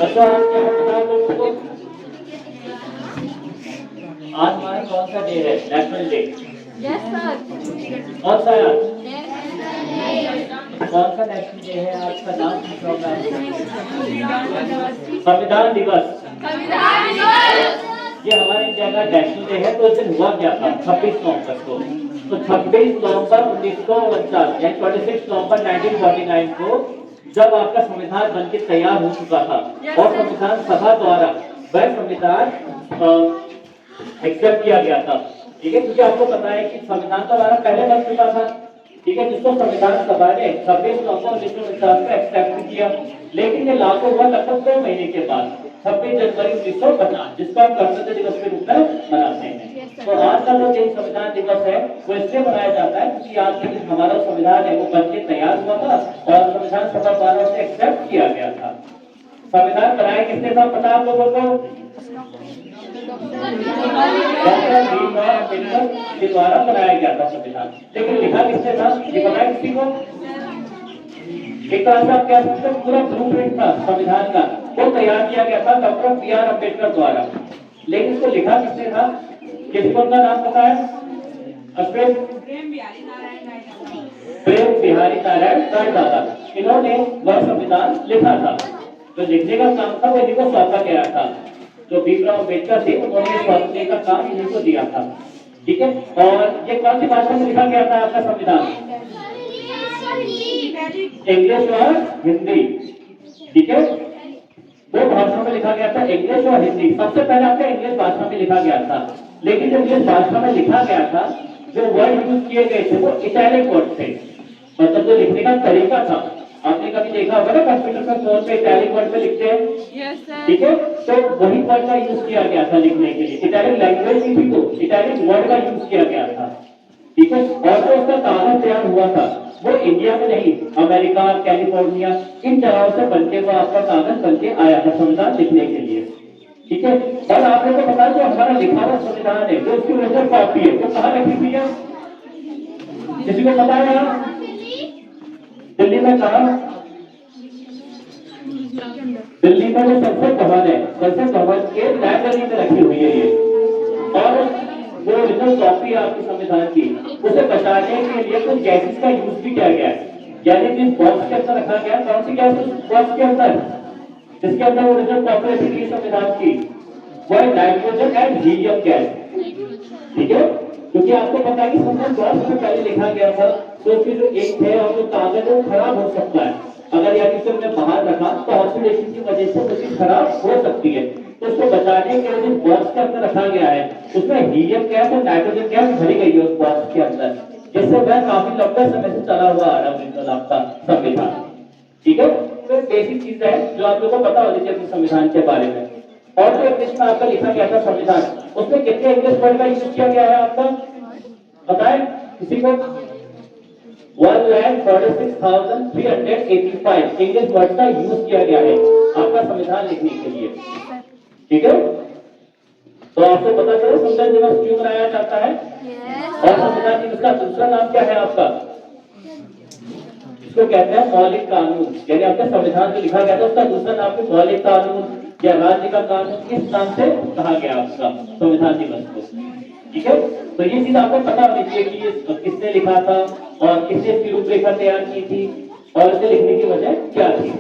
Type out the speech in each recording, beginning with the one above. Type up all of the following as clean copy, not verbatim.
अच्छा आप क्या बता लोगों को आज हमारा कौन सा डे है? National day. Yes sir. कौन सा है आज? नेशनल कौन सा नेशनल डे है आज का? नाम पूछ रहा हूँ मैं। संविधान दिवस। संविधान दिवस। ये हमारे इंडिया का नेशनल डे है। तो इस दिन हुआ क्या था 26 नवंबर को? तो 26 नवंबर 1949 यानी 26 नवंबर 1949 को जब आपका संविधान बनके तैयार हो चुका था और संविधान सभा द्वारा वह संविधान एक्सेप्ट किया गया था। ठीक है, क्योंकि आपको पता है कि संविधान तो हमारा पहले बन चुका था। ठीक है, जिसको संविधान सभा ने 26 नवंबर 1949 को एक्सेप्ट किया, लेकिन ये लागू हुआ लगभग 2 महीने के बाद 26 जनवरी 1950, जिसको हम गणतंत्र दिवस के रूप में मनाते हैं। तो आज का जो दिन संविधान दिवस है वो इसलिए मनाया जाता है क्योंकि आज के दिन हमारा संविधान है वो बनके तैयार हुआ था और संविधान सभा द्वारा उसे एक्सेप्ट किया गया था। संविधान बनाया किसने था पता आप लोगों को? डॉक्टर भीमराव अम्बेडकर के द्वारा बनाया गया था संविधान। लेकिन लिखा किसने था ये पता है किसी को? एक तरह से आप कह सकते हैं पूरा ब्लूप्रिंट था संविधान का, वो तैयार किया गया था डॉक्टर बी.आर. अम्बेडकर द्वारा। लेकिन इसको लिखा किसने था? किसी को उनका नाम पता है? अश्विन? प्रेम बिहारी नारायण गढ़दादा। इन्होंने वह संविधान लिखा था। तो लिखने का काम था वो इन्हीं को सौंपा गया था। जो भीमराव अम्बेडकर थे उन्होंने सौंपने का काम इन्हीं को दिया था। ठीक है, और ये कौन सी भाषा में लिखा गया था आपका संविधान? इंग्लिश और हिंदी। ठीक है, 2 भाषाओं में लिखा गया था, इंग्लिश और हिंदी। सबसे पहले आपका इंग्लिश भाषा में लिखा गया था, लेकिन जो इंग्लिश भाषा में लिखा गया था जो वर्ड यूज किए गए थे वो इटैलिक वर्ड थे। मतलब जो लिखने का तरीका था, आपने कभी देखा होगा ना कंप्यूटर पर फोन पे इटैलिक वर्ड में लिखते हैं। ठीक है, तो वही वर्ड का यूज किया गया था लिखने के लिए। इटैलिक लैंग्वेज नहीं थी, तो इटैलिक वर्ड का यूज किया गया था। ठीक है, और जो उसका कागज तैयार हुआ था वो इंडिया में नहीं, अमेरिका, कैलिफोर्निया इन जगहों से बनके वो आपका कागज बनके आया था संविधान लिखने के लिए। ठीक है, और आप लोगों को पता है जो हमारा लिखा हुआ संविधान है जो उसकी ओरिजिनल कॉपी है वो कहाँ रखी हुई है? किसी को पता है? दिल्ली में कहा? दिल्ली में जो संसद भवन है, संसद भवन के लाइब्रेरी में रखी हुई है ये। और जो ओरिजिनल कॉपी है आपके संविधान की उसे बचाने के लिए कुछ गैसेस का यूज भी किया गया है। यानी जिस बॉक्स के अंदर रखा गया, कौन सी गैस बॉक्स के अंदर जिसके अंदर ओरिजिनल कॉपी रखी गई संविधान की, वो है नाइट्रोजन एंड हीलियम गैस। ठीक है, क्योंकि आपको पता है कि संविधान बॉक्स में पहले लिखा गया था तो उसकी जो इंक है और जो कागज है वो खराब हो सकता है। अगर या किसी ने बाहर रखा तो ऑक्सीडेशन की वजह से वो चीज खराब हो सकती है। तो उसको बचाने के लिए जिस बॉक्स के अंदर रखा गया है उसमें हीलियम गैस और नाइट्रोजन गैस भरी गई है उस बॉक्स के अंदर, जिससे वह काफी लंबे समय से चला हुआ आ रहा है आपका संविधान। ठीक है, तो बेसिक चीज है जो आप लोगों को पता होनी चाहिए अपने संविधान के बारे में। और जो इंग्लिश में आपका लिखा गया था संविधान, उसमें कितने इंग्लिश वर्ड का यूज किया गया है आपका बताए किसी को? 1,46,385 इंग्लिश वर्ड का यूज किया गया है आपका संविधान लिखने के लिए। ठीक है, तो आपको पता चला संविधान दिवस क्यों मनाया जाता है? और संविधान दिवस का दूसरा नाम क्या है आपका? इसको कहते हैं मौलिक कानून। यानी आपका संविधान जो लिखा गया था उसका दूसरा नाम भी मौलिक कानून या राज्य का कानून, इस नाम से कहा गया आपका संविधान दिवस को। ठीक है, तो ये चीज आपको पता होनी चाहिए कि ये किसने लिखा था और किसने इसकी रूपरेखा तैयार की थी और इसे लिखने की वजह क्या थी।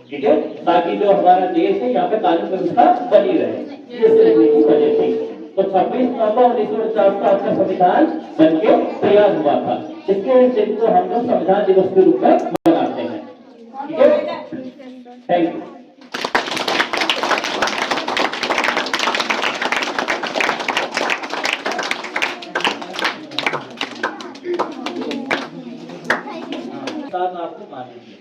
ठीक है, ताकि जो हमारा देश है यहाँ पे कानून व्यवस्था बनी रहे, ये लिखने की वजह थी। तो 26 नवंबर 1949 का आपका संविधान बनके तैयार हुआ था, इसके दिन को हम लोग संविधान दिवस के रूप में मनाते हैं। ठीक है, थैंक यू। आपको मान लीजिए